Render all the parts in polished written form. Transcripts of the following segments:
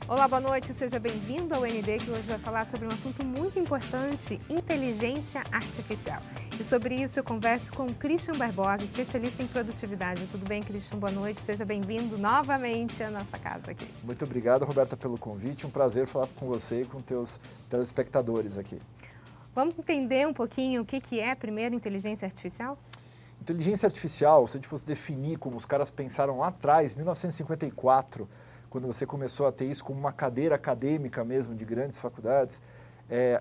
Olá, boa noite, seja bem-vindo ao ND, que hoje vai falar sobre um assunto muito importante, inteligência artificial. E sobre isso eu converso com o Christian Barbosa, especialista em produtividade. Tudo bem, Christian? Boa noite, seja bem-vindo novamente à nossa casa aqui. Muito obrigado, Roberta, pelo convite. Um prazer falar com você e com teus telespectadores aqui. Vamos entender um pouquinho o que é, primeiro, inteligência artificial? Inteligência artificial, se a gente fosse definir como os caras pensaram lá atrás, 1954, quando você começou a ter isso como uma cadeira acadêmica mesmo de grandes faculdades,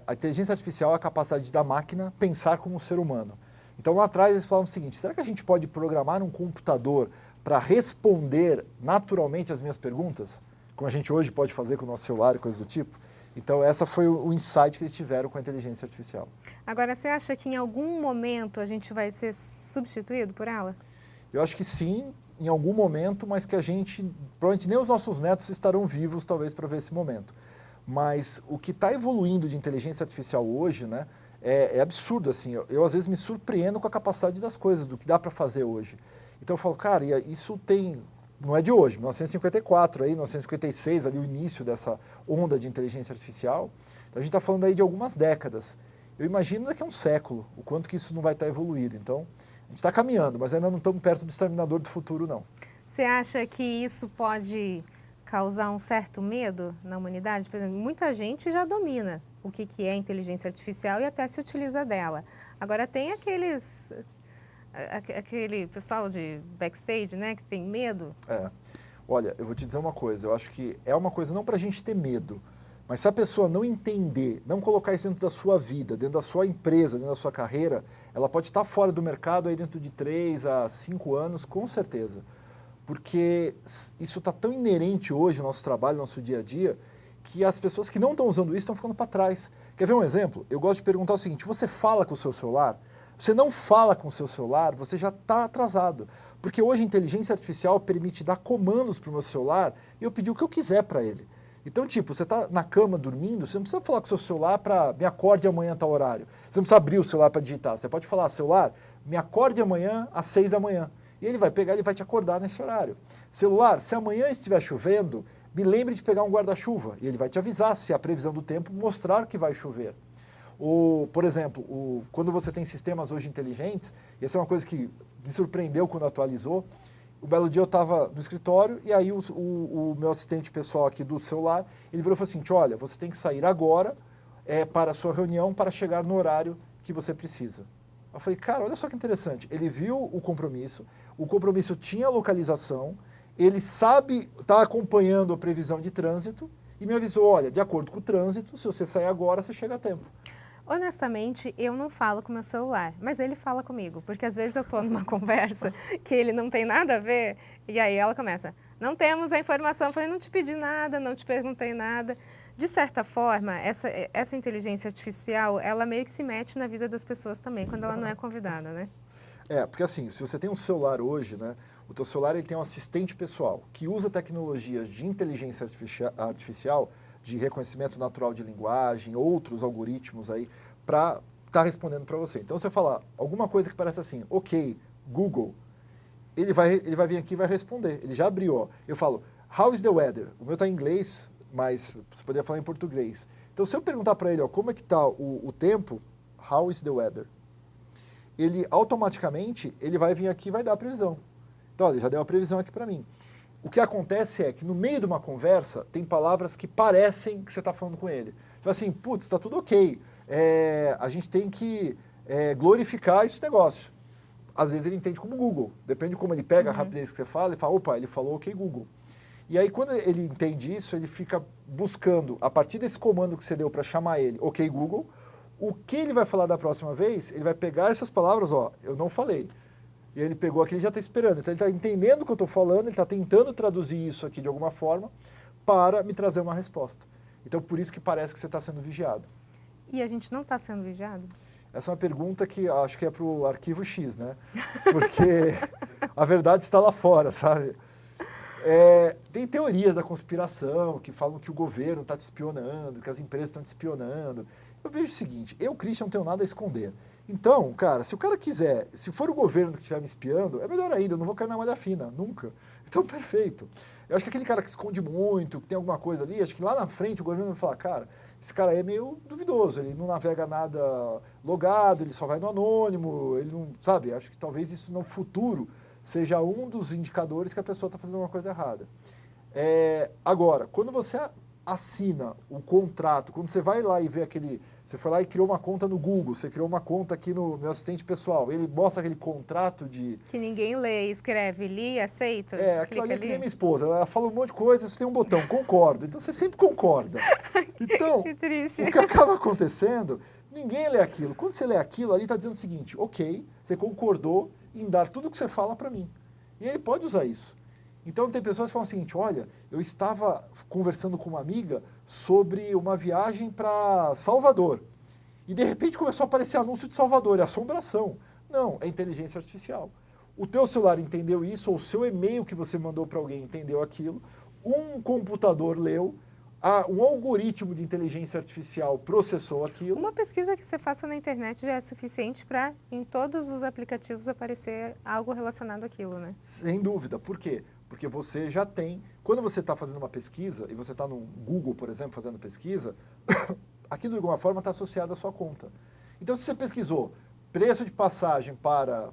a inteligência artificial é a capacidade da máquina pensar como um ser humano. Então lá atrás eles falavam o seguinte: será que a gente pode programar um computador para responder naturalmente as minhas perguntas? Como a gente hoje pode fazer com o nosso celular e coisas do tipo? Então essa foi o insight que eles tiveram com a inteligência artificial. Agora, você acha que em algum momento a gente vai ser substituído por ela? Eu acho que sim, em algum momento, mas que a gente, provavelmente nem os nossos netos estarão vivos talvez para ver esse momento. Mas o que está evoluindo de inteligência artificial hoje, né, é absurdo, assim. Eu às vezes me surpreendo com a capacidade das coisas, do que dá para fazer hoje. Então eu falo, cara, isso tem, não é de hoje, 1954, aí, 1956, ali o início dessa onda de inteligência artificial. Então a gente está falando aí de algumas décadas. Eu imagino daqui a um século, o quanto que isso não vai estar evoluído. Então, a gente está caminhando, mas ainda não estamos perto do exterminador do futuro, não. Você acha que isso pode causar um certo medo na humanidade? Por exemplo, muita gente já domina o que é inteligência artificial e até se utiliza dela. Agora, tem aquele pessoal de backstage, né, que tem medo. Olha, eu vou te dizer uma coisa, eu acho que é uma coisa não para a gente ter medo, mas se a pessoa não entender, não colocar isso dentro da sua vida, dentro da sua empresa, dentro da sua carreira, ela pode estar fora do mercado aí dentro de 3 a 5 anos, com certeza. Porque isso está tão inerente hoje no nosso trabalho, no nosso dia a dia, que as pessoas que não estão usando isso estão ficando para trás. Quer ver um exemplo? Eu gosto de perguntar o seguinte: você fala com o seu celular? Você não fala com o seu celular, você já está atrasado. Porque hoje a inteligência artificial permite dar comandos para o meu celular e eu pedir o que eu quiser para ele. Então, tipo, você está na cama dormindo, você não precisa falar com o seu celular para me acorde amanhã a tal horário. Você não precisa abrir o celular para digitar. Você pode falar, celular, me acorde amanhã às 6 da manhã. E ele vai pegar e vai te acordar nesse horário. Celular, se amanhã estiver chovendo, me lembre de pegar um guarda-chuva. E ele vai te avisar se a previsão do tempo mostrar que vai chover. Ou, por exemplo, quando você tem sistemas hoje inteligentes, e essa é uma coisa que me surpreendeu quando atualizou. Um belo dia eu estava no escritório e aí o meu assistente pessoal aqui do celular, ele virou e falou assim: olha, você tem que sair agora para a sua reunião para chegar no horário que você precisa. Eu falei, cara, olha só que interessante. Ele viu o compromisso tinha localização, ele sabe, está acompanhando a previsão de trânsito e me avisou, olha, de acordo com o trânsito, se você sair agora, você chega a tempo. Honestamente, eu não falo com meu celular, mas ele fala comigo, porque às vezes eu estou numa conversa que ele não tem nada a ver, e aí ela começa, não temos a informação, eu falei, não te pedi nada, não te perguntei nada. De certa forma, essa inteligência artificial, ela meio que se mete na vida das pessoas também, quando ela não é convidada, né? Porque assim, se você tem um celular hoje, né, o teu celular ele tem um assistente pessoal que usa tecnologias de inteligência artificial, de reconhecimento natural de linguagem, outros algoritmos aí, para estar respondendo para você. Então, você falar alguma coisa que parece assim, ok, Google, ele vai vir aqui e vai responder. Ele já abriu, ó. Eu falo, how is the weather? O meu está em inglês, mas você poderia falar em português. Então, se eu perguntar para ele, ó, como é que está o tempo, how is the weather? Ele automaticamente, ele vai vir aqui e vai dar a previsão. Então, ele já deu a previsão aqui para mim. O que acontece é que no meio de uma conversa, tem palavras que parecem que você está falando com ele. Você fala assim, putz, está tudo ok, a gente tem que glorificar esse negócio. Às vezes ele entende como Google, depende de como ele pega a rapidez que você fala, ele fala, opa, ele falou ok Google. E aí quando ele entende isso, ele fica buscando, a partir desse comando que você deu para chamar ele, ok Google, o que ele vai falar da próxima vez, ele vai pegar essas palavras, ó, eu não falei. E ele pegou aqui, ele já está esperando. Então ele está entendendo o que eu estou falando, ele está tentando traduzir isso aqui de alguma forma para me trazer uma resposta. Então por isso que parece que você está sendo vigiado. E a gente não está sendo vigiado? Essa é uma pergunta que acho que é para o arquivo X, né? Porque a verdade está lá fora, sabe? Tem teorias da conspiração que falam que o governo está te espionando, que as empresas estão te espionando. Eu vejo o seguinte, eu, Christian, não tenho nada a esconder. Então, cara, se o cara quiser, se for o governo que estiver me espiando, é melhor ainda, eu não vou cair na malha fina, nunca. Então, perfeito. Eu acho que aquele cara que esconde muito, que tem alguma coisa ali, acho que lá na frente o governo vai falar, cara, esse cara aí é meio duvidoso, ele não navega nada logado, ele só vai no anônimo, ele não, sabe? Acho que talvez isso no futuro seja um dos indicadores que a pessoa está fazendo uma coisa errada. Agora, quando você assina o contrato, quando você vai lá e vê aquele... Você foi lá e criou uma conta no Google, você criou uma conta aqui no meu assistente pessoal, ele mostra aquele contrato de... Que ninguém lê, escreve, li, aceito. Aquilo ali é que nem minha esposa, ela fala um monte de coisa, você tem um botão, concordo, então você sempre concorda. Então, Que triste. o que acaba acontecendo, ninguém lê aquilo. Quando você lê aquilo, ali está dizendo o seguinte, ok, você concordou em dar tudo o que você fala para mim. E ele pode usar isso. Então, tem pessoas que falam o seguinte, olha, eu estava conversando com uma amiga sobre uma viagem para Salvador. E, de repente, começou a aparecer anúncio de Salvador, é assombração. Não, é inteligência artificial. O teu celular entendeu isso, ou o seu e-mail que você mandou para alguém entendeu aquilo, um computador leu, um algoritmo de inteligência artificial processou aquilo. Uma pesquisa que você faça na internet já é suficiente para, em todos os aplicativos, aparecer algo relacionado àquilo, né? Sem dúvida. Por quê? Porque você já tem... Quando você está fazendo uma pesquisa, e você está no Google, por exemplo, fazendo pesquisa, aquilo de alguma forma está associado à sua conta. Então, se você pesquisou preço de passagem para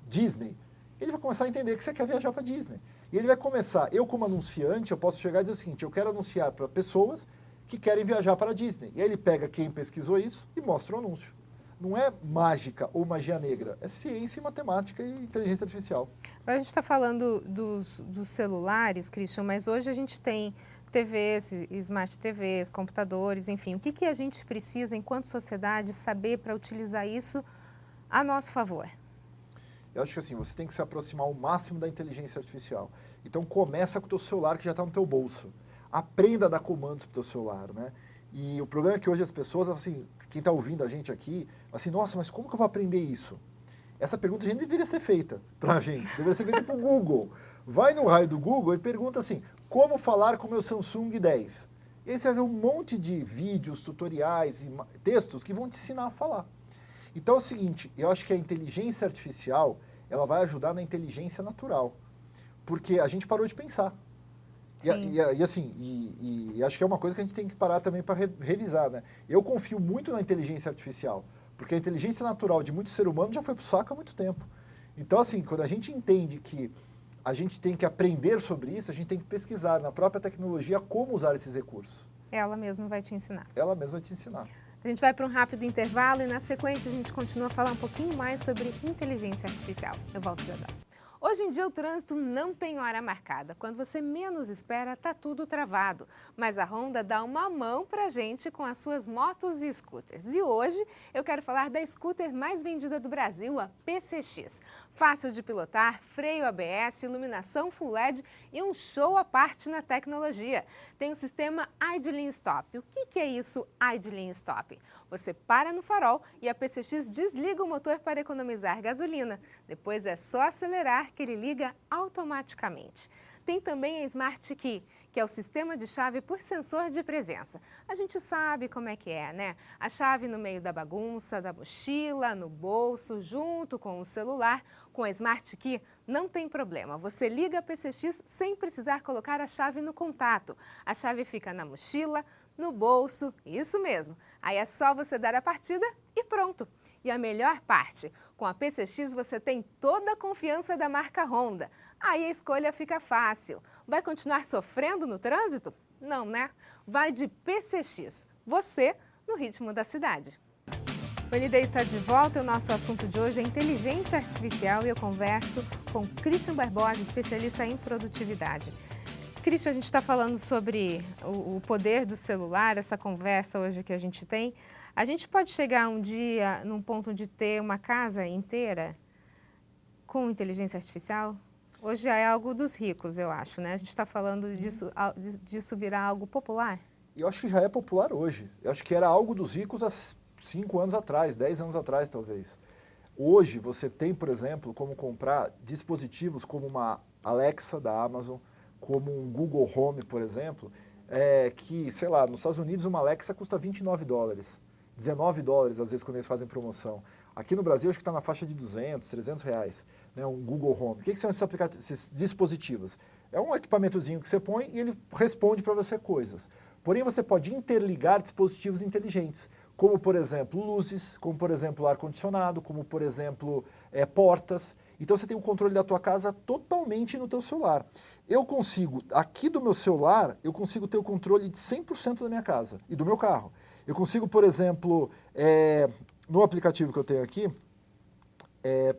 Disney, ele vai começar a entender que você quer viajar para Disney. E ele vai começar, eu como anunciante, eu posso chegar e dizer o seguinte, eu quero anunciar para pessoas que querem viajar para Disney. E aí ele pega quem pesquisou isso e mostra o anúncio. Não é mágica ou magia negra, é ciência, matemática e inteligência artificial. Agora a gente está falando dos celulares, Christian, mas hoje a gente tem TVs, Smart TVs, computadores, enfim. O que a gente precisa, enquanto sociedade, saber para utilizar isso a nosso favor? Eu acho que assim, você tem que se aproximar ao máximo da inteligência artificial. Então começa com o teu celular que já está no teu bolso. Aprenda a dar comandos para o teu celular, né? E o problema é que hoje as pessoas, assim, quem está ouvindo a gente aqui, assim, nossa, mas como que eu vou aprender isso? Essa pergunta a gente deveria ser feita para a gente, deveria ser feita para o Google. Vai no raio do Google e pergunta assim, como falar com o meu Samsung 10? E aí você vai ver um monte de vídeos, tutoriais e textos que vão te ensinar a falar. Então é o seguinte, eu acho que a inteligência artificial, ela vai ajudar na inteligência natural, porque a gente parou de pensar. E acho que é uma coisa que a gente tem que parar também para revisar, né? Eu confio muito na inteligência artificial, porque a inteligência natural de muito ser humano já foi para o saco há muito tempo. Então, assim, quando a gente entende que a gente tem que aprender sobre isso, a gente tem que pesquisar na própria tecnologia como usar esses recursos. Ela mesma vai te ensinar. Ela mesma vai te ensinar. A gente vai para um rápido intervalo e na sequência a gente continua a falar um pouquinho mais sobre inteligência artificial. Eu volto já já. Hoje em dia o trânsito não tem hora marcada. Quando você menos espera, tá tudo travado. Mas a Honda dá uma mão pra gente com as suas motos e scooters. E hoje eu quero falar da scooter mais vendida do Brasil, a PCX. Fácil de pilotar, freio ABS, iluminação Full LED e um show à parte na tecnologia. Tem o sistema Idling Stop. O que é isso, Idling Stop? Você para no farol e a PCX desliga o motor para economizar gasolina. Depois é só acelerar que ele liga automaticamente. Tem também a Smart Key, que é o sistema de chave por sensor de presença. A gente sabe como é que é, né? A chave no meio da bagunça, da mochila, no bolso, junto com o celular. Com a Smart Key não tem problema. Você liga a PCX sem precisar colocar a chave no contato. A chave fica na mochila, no bolso, isso mesmo. Aí é só você dar a partida e pronto. E a melhor parte, com a PCX você tem toda a confiança da marca Honda. Aí a escolha fica fácil. Vai continuar sofrendo no trânsito? Não, né? Vai de PCX. Você no ritmo da cidade. O ND está de volta e o nosso assunto de hoje é inteligência artificial e eu converso com Christian Barbosa, especialista em produtividade. Christian, a gente está falando sobre o poder do celular, essa conversa hoje que a gente tem. A gente pode chegar um dia num ponto de ter uma casa inteira com inteligência artificial? Hoje já é algo dos ricos, eu acho, né? A gente está falando disso virar algo popular? Eu acho que já é popular hoje. Eu acho que era algo dos ricos há 5 anos atrás, 10 anos atrás, talvez. Hoje você tem, por exemplo, como comprar dispositivos como uma Alexa da Amazon, como um Google Home, por exemplo, que, sei lá, nos Estados Unidos uma Alexa custa $29, $19 às vezes quando eles fazem promoção. Aqui no Brasil acho que está na faixa de 200, 300 reais, né, um Google Home. O que são esses dispositivos? É um equipamentozinho que você põe e ele responde para você coisas. Porém, você pode interligar dispositivos inteligentes, como, por exemplo, luzes, como, por exemplo, ar-condicionado, como, por exemplo, portas. Então, você tem o controle da tua casa totalmente no teu celular. Eu consigo, aqui do meu celular, eu consigo ter o controle de 100% da minha casa e do meu carro. Eu consigo, por exemplo, no aplicativo que eu tenho aqui,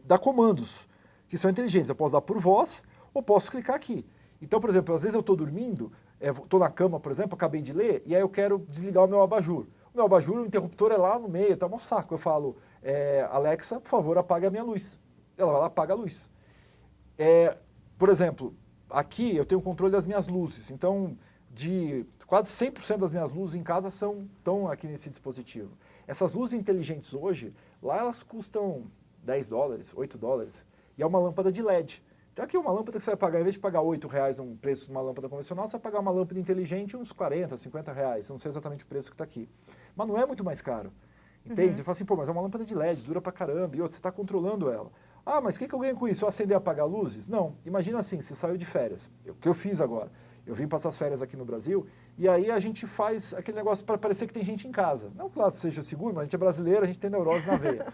dar comandos, que são inteligentes. Eu posso dar por voz ou posso clicar aqui. Então, por exemplo, às vezes eu estou dormindo, estou na cama, por exemplo, acabei de ler, e aí eu quero desligar o meu abajur. O meu abajur, o interruptor é lá no meio, tá um saco. Eu falo, Alexa, por favor, apague a minha luz. Ela vai lá, apaga a luz. Por exemplo, aqui eu tenho o controle das minhas luzes. Então, de quase 100% das minhas luzes em casa estão aqui nesse dispositivo. Essas luzes inteligentes hoje, lá elas custam $10, $8, e é uma lâmpada de LED. Então aqui uma lâmpada que você vai pagar, em vez de pagar R$8 no preço de uma lâmpada convencional, você vai pagar uma lâmpada inteligente uns R$40, R$50. Eu não sei exatamente o preço que está aqui. Mas não é muito mais caro. Entende? Você fala assim, pô, mas é uma lâmpada de LED, dura pra caramba, e outra, você está controlando ela. Ah, mas o que eu ganho com isso? Eu acender e apagar luzes? Não. Imagina assim, você saiu de férias. O que eu fiz agora? Eu vim passar as férias aqui no Brasil, e aí a gente faz aquele negócio para parecer que tem gente em casa. Não, claro, seja seguro, mas a gente é brasileiro, a gente tem neurose na veia.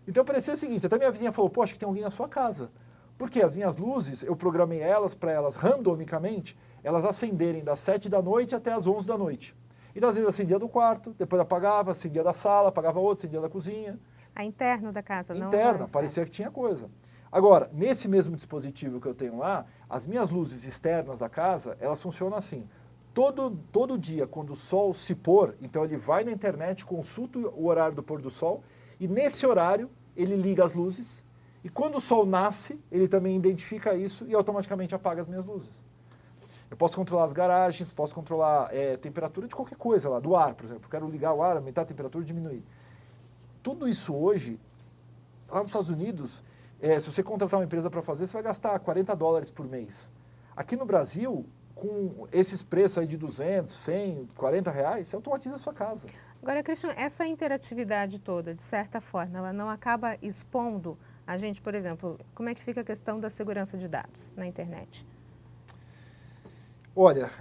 Então parecia o seguinte, até minha vizinha falou, pô, acho que tem alguém na sua casa. Porque as minhas luzes, eu programei elas para elas, randomicamente, elas acenderem das 7 da noite até as 11 da noite. Então, às vezes, acendia do quarto, depois apagava, acendia da sala, apagava outra, acendia da cozinha. A interna da casa, não interna, parecia que tinha coisa. Agora, nesse mesmo dispositivo que eu tenho lá, as minhas luzes externas da casa, elas funcionam assim. Todo dia, quando o sol se pôr, então ele vai na internet, consulta o horário do pôr do sol, e nesse horário ele liga as luzes, e quando o sol nasce, ele também identifica isso e automaticamente apaga as minhas luzes. Eu posso controlar as garagens, posso controlar temperatura de qualquer coisa lá, do ar, por exemplo. Eu quero ligar o ar, aumentar a temperatura, diminuir. Tudo isso hoje, lá nos Estados Unidos, se você contratar uma empresa para fazer, você vai gastar $40 por mês. Aqui no Brasil, com esses preços aí de 200, 100, R$40, você automatiza a sua casa. Agora, Cristian, essa interatividade toda, de certa forma, ela não acaba expondo a gente, por exemplo, como é que fica a questão da segurança de dados na internet? Olha,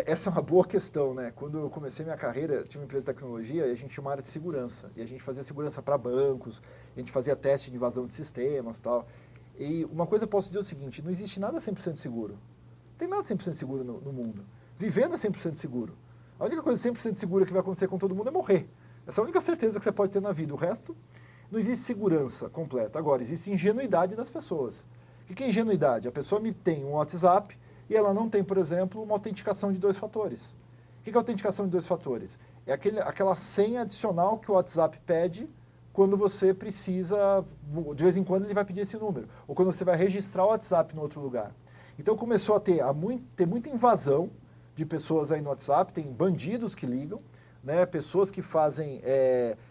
essa é uma boa questão, né? Quando eu comecei minha carreira, tinha uma empresa de tecnologia e a gente tinha uma área de segurança. E a gente fazia segurança para bancos, a gente fazia teste de invasão de sistemas e tal. E uma coisa eu posso dizer o seguinte, não existe nada 100% seguro. Não tem nada 100% seguro no mundo. Vivendo é 100% seguro. A única coisa 100% segura que vai acontecer com todo mundo é morrer. Essa é a única certeza que você pode ter na vida. O resto, não existe segurança completa. Agora, existe ingenuidade das pessoas. O que é ingenuidade? A pessoa me tem um WhatsApp e ela não tem, por exemplo, uma autenticação de 2 fatores. O que é autenticação de 2 fatores? É aquela senha adicional que o WhatsApp pede quando você precisa, de vez em quando ele vai pedir esse número, ou quando você vai registrar o WhatsApp em outro lugar. Então começou a ter muita invasão de pessoas aí no WhatsApp, tem bandidos que ligam, né, pessoas que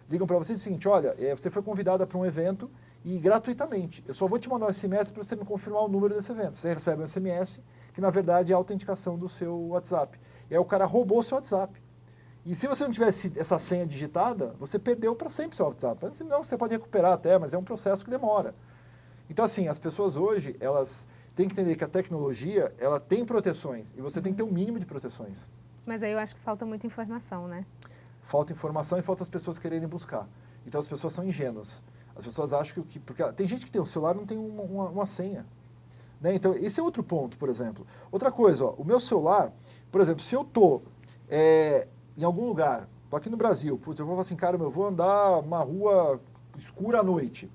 ligam para você e dizem o seguinte, olha, você foi convidada para um evento e gratuitamente, eu só vou te mandar um SMS para você me confirmar o número desse evento. Você recebe um SMS que na verdade é a autenticação do seu WhatsApp. E aí o cara roubou o seu WhatsApp. E se você não tivesse essa senha digitada, você perdeu para sempre o seu WhatsApp. Não, você pode recuperar até, mas é um processo que demora. Então assim, as pessoas hoje, elas têm que entender que a tecnologia, ela tem proteções, e você tem que ter um mínimo de proteções. Mas aí eu acho que falta muita informação, né? Falta informação e falta as pessoas quererem buscar. Então as pessoas são ingênuas. As pessoas acham que... Porque tem gente que tem um celular e não tem uma senha. Né? Então esse é outro ponto, por exemplo. Outra coisa, ó, o meu celular, por exemplo, se eu estou em algum lugar, estou aqui no Brasil, putz, eu vou falar assim, cara, eu vou andar uma rua escura à noite.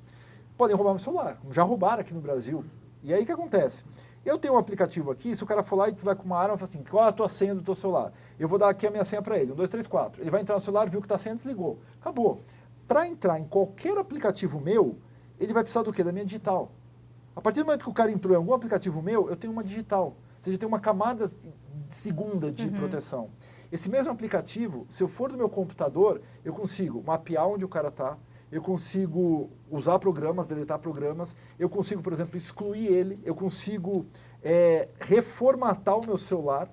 Podem roubar meu celular, já roubaram aqui no Brasil. E aí o que acontece? Eu tenho um aplicativo aqui, se o cara for lá e vai com uma arma e fala assim, qual é a tua senha do teu celular? Eu vou dar aqui a minha senha para ele, 1, 2, 3, 4. Ele vai entrar no celular, viu que está a senha, desligou. Acabou. Para entrar em qualquer aplicativo meu, ele vai precisar do quê? Da minha digital. A partir do momento que o cara entrou em algum aplicativo meu, eu tenho uma digital. Ou seja, eu tenho uma camada segunda de proteção. Esse mesmo aplicativo, se eu for do meu computador, eu consigo mapear onde o cara está, eu consigo usar programas, deletar programas, eu consigo, por exemplo, excluir ele, eu consigo reformatar o meu celular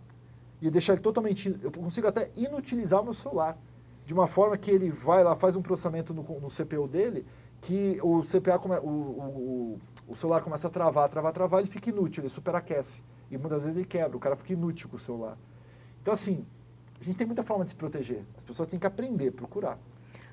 e deixar ele totalmente... Eu consigo até inutilizar o meu celular, de uma forma que ele vai lá, faz um processamento no CPU dele, que o CPA, o celular começa a travar, ele fica inútil, ele superaquece. E muitas vezes ele quebra, o cara fica inútil com o celular. Então, assim, a gente tem muita forma de se proteger. As pessoas têm que aprender, procurar.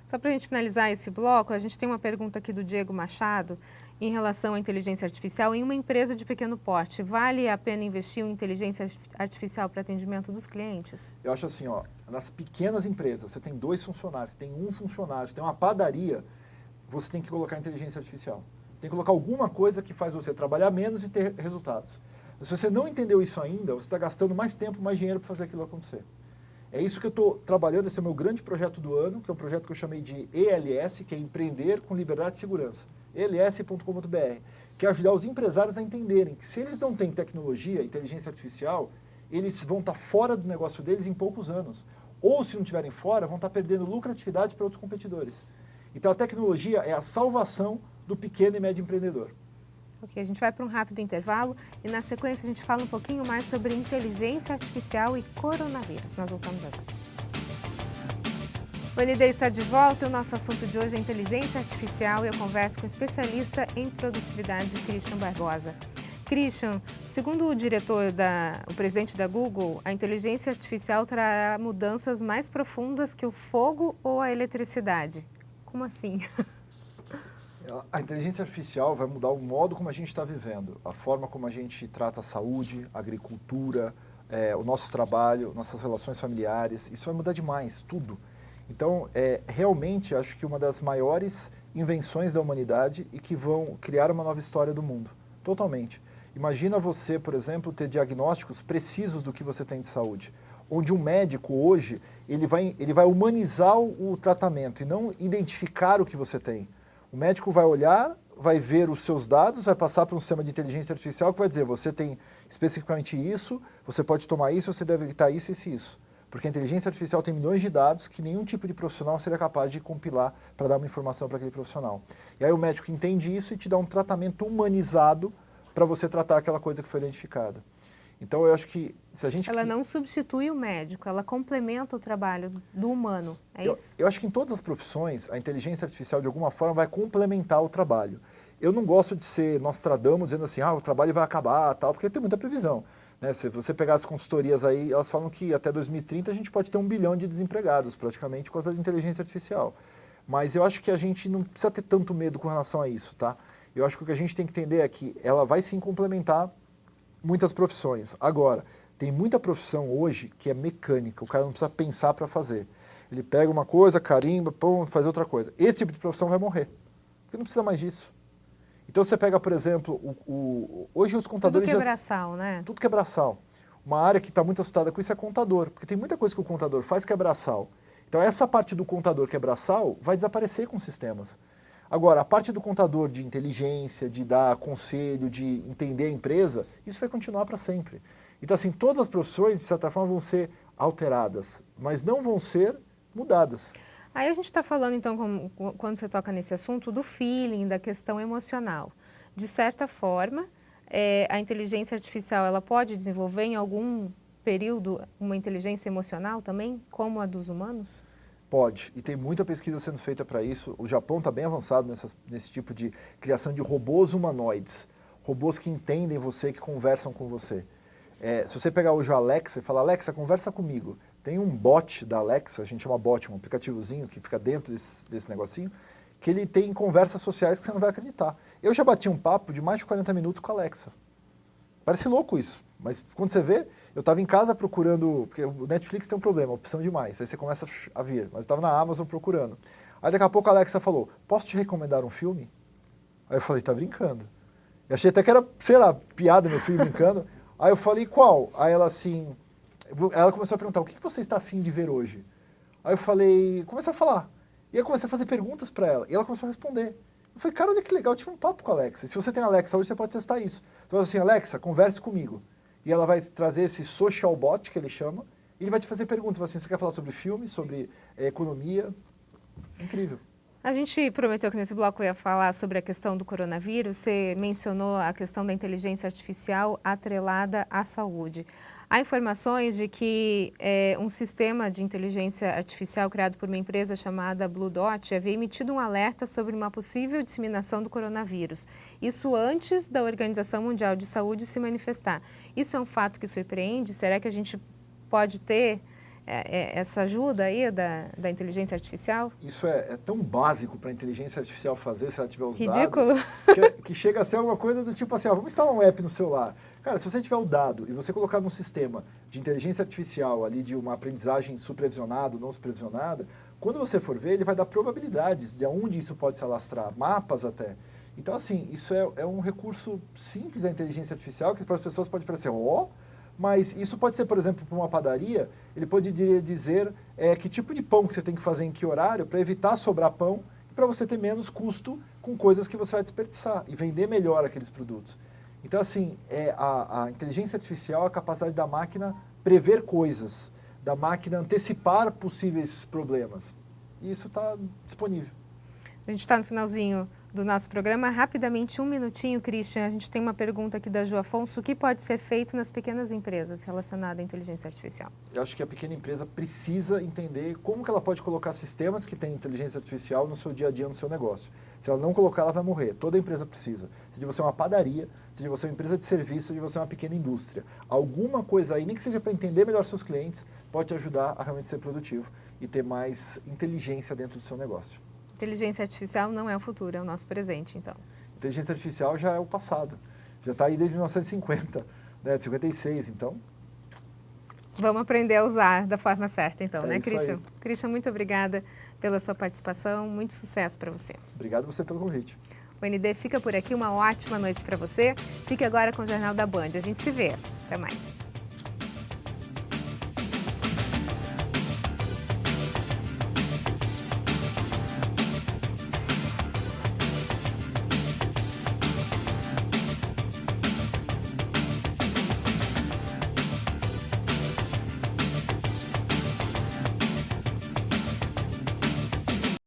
Só para a gente finalizar esse bloco, a gente tem uma pergunta aqui do Diego Machado em relação à inteligência artificial. Em uma empresa de pequeno porte, vale a pena investir em inteligência artificial para atendimento dos clientes? Eu acho assim, ó, nas pequenas empresas, você tem 2 funcionários, tem 1 funcionário, você tem uma padaria, você tem que colocar inteligência artificial. Você tem que colocar alguma coisa que faz você trabalhar menos e ter resultados. Se você não entendeu isso ainda, você está gastando mais tempo, mais dinheiro para fazer aquilo acontecer. É isso que eu estou trabalhando, esse é o meu grande projeto do ano, que é um projeto que eu chamei de ELS, que é Empreender com Liberdade e Segurança. els.com.br, que é ajudar os empresários a entenderem que se eles não têm tecnologia, inteligência artificial, eles vão estar fora do negócio deles em poucos anos. Ou, se não estiverem fora, vão estar perdendo lucratividade para outros competidores. Então, a tecnologia é a salvação do pequeno e médio empreendedor. Ok, a gente vai para um rápido intervalo e na sequência a gente fala um pouquinho mais sobre inteligência artificial e coronavírus. Nós voltamos já já. O ND está de volta e o nosso assunto de hoje é inteligência artificial e eu converso com o especialista em produtividade, Christian Barbosa. Christian, segundo o presidente da Google, a inteligência artificial trará mudanças mais profundas que o fogo ou a eletricidade. Como assim? A inteligência artificial vai mudar o modo como a gente está vivendo, a forma como a gente trata a saúde, a agricultura, o nosso trabalho, nossas relações familiares. Isso vai mudar demais, tudo. Então, realmente, acho que uma das maiores invenções da humanidade e que vão criar uma nova história do mundo, totalmente. Imagina você, por exemplo, ter diagnósticos precisos do que você tem de saúde, onde um médico hoje, ele vai humanizar o tratamento e não identificar o que você tem. O médico vai olhar, vai ver os seus dados, vai passar para um sistema de inteligência artificial que vai dizer, você tem especificamente isso, você pode tomar isso, você deve evitar isso, isso e isso. Porque a inteligência artificial tem milhões de dados que nenhum tipo de profissional seria capaz de compilar para dar uma informação para aquele profissional. E aí o médico entende isso e te dá um tratamento humanizado para você tratar aquela coisa que foi identificada. Então eu acho que se a gente... Ela não substitui o médico, ela complementa o trabalho do humano, é isso? Eu acho que em todas as profissões, a inteligência artificial de alguma forma vai complementar o trabalho. Eu não gosto de ser Nostradamus dizendo assim, o trabalho vai acabar, tal, porque tem muita previsão. Né? Se você pegar as consultorias aí, elas falam que até 2030 a gente pode ter 1 bilhão de desempregados, praticamente, por causa da inteligência artificial. Mas eu acho que a gente não precisa ter tanto medo com relação a isso, tá? Eu acho que o que a gente tem que entender é que ela vai sim complementar muitas profissões. Agora, tem muita profissão hoje que é mecânica, o cara não precisa pensar para fazer. Ele pega uma coisa, carimba, pum, faz outra coisa. Esse tipo de profissão vai morrer, porque não precisa mais disso. Então você pega, por exemplo, hoje os contadores... Tudo que é braçal, né? Tudo que é braçal. Uma área que está muito assustada com isso é contador, porque tem muita coisa que o contador faz que é braçal. Então essa parte do contador que é braçal vai desaparecer com os sistemas. Agora, a parte do contador de inteligência, de dar conselho, de entender a empresa, isso vai continuar para sempre. Então, assim, todas as profissões, de certa forma, vão ser alteradas, mas não vão ser mudadas. Aí a gente está falando, então, quando você toca nesse assunto, do feeling, da questão emocional. De certa forma, a inteligência artificial, ela pode desenvolver em algum período uma inteligência emocional também, como a dos humanos? Pode, e tem muita pesquisa sendo feita para isso. O Japão está bem avançado nesse tipo de criação de robôs humanoides. Robôs que entendem você, que conversam com você. Se você pegar hoje o Alexa e falar, Alexa, conversa comigo. Tem um bot da Alexa, a gente chama bot, um aplicativozinho que fica dentro desse negocinho, que ele tem conversas sociais que você não vai acreditar. Eu já bati um papo de mais de 40 minutos com a Alexa. Parece louco isso, mas quando você vê, eu estava em casa procurando, porque o Netflix tem um problema, opção demais, aí você começa a vir, mas eu estava na Amazon procurando. Aí daqui a pouco a Alexa falou, posso te recomendar um filme? Aí eu falei, tá brincando. Eu achei até que era, sei lá, piada meu filho brincando. Aí eu falei, qual? Aí ela assim, ela começou a perguntar, o que você está afim de ver hoje? Aí eu falei, comecei a falar. E aí eu comecei a fazer perguntas para ela, e ela começou a responder. Eu falei, cara, olha que legal, eu tive um papo com a Alexa. Se você tem a Alexa hoje, você pode testar isso. Você fala assim, Alexa, converse comigo. E ela vai trazer esse social bot, que ele chama, e ele vai te fazer perguntas. Você, assim, você quer falar sobre filme, sobre economia? Incrível. A gente prometeu que nesse bloco ia falar sobre a questão do coronavírus. Você mencionou a questão da inteligência artificial atrelada à saúde. Há informações de que um sistema de inteligência artificial criado por uma empresa chamada Blue Dot havia emitido um alerta sobre uma possível disseminação do coronavírus. Isso antes da Organização Mundial de Saúde se manifestar. Isso é um fato que surpreende? Será que a gente pode ter essa ajuda aí da inteligência artificial? Isso é tão básico para a inteligência artificial fazer, se ela tiver os Ridículo. dados, que chega a ser alguma coisa do tipo assim, vamos instalar um app no celular. Cara, se você tiver o dado e você colocar num sistema de inteligência artificial ali, de uma aprendizagem supervisionada ou não supervisionada, quando você for ver, ele vai dar probabilidades de onde isso pode se alastrar, mapas até. Então, assim, isso é um recurso simples da inteligência artificial, que para as pessoas pode parecer, mas isso pode ser, por exemplo, para uma padaria, ele poderia dizer que tipo de pão que você tem que fazer em que horário para evitar sobrar pão e para você ter menos custo com coisas que você vai desperdiçar e vender melhor aqueles produtos. Então, assim, a inteligência artificial é a capacidade da máquina prever coisas, da máquina antecipar possíveis problemas. E isso está disponível. A gente está no finalzinho do nosso programa. Rapidamente, um minutinho, Christian. A gente tem uma pergunta aqui da Ju Afonso. O que pode ser feito nas pequenas empresas relacionado à inteligência artificial? Eu acho que a pequena empresa precisa entender como que ela pode colocar sistemas que têm inteligência artificial no seu dia a dia, no seu negócio. Se ela não colocar, ela vai morrer. Toda empresa precisa. Seja você uma padaria, seja você uma empresa de serviço, seja você uma pequena indústria. Alguma coisa aí, nem que seja para entender melhor seus clientes, pode te ajudar a realmente ser produtivo e ter mais inteligência dentro do seu negócio. Inteligência artificial não é o futuro, é o nosso presente, então. Inteligência artificial já é o passado. Já está aí desde 1950, né, de 56, então. Vamos aprender a usar da forma certa, então, né, isso Christian? aí. Christian, muito obrigada pela sua participação, muito sucesso para você. Obrigado você pelo convite. O ND fica por aqui, uma ótima noite para você. Fique agora com o Jornal da Band. A gente se vê. Até mais.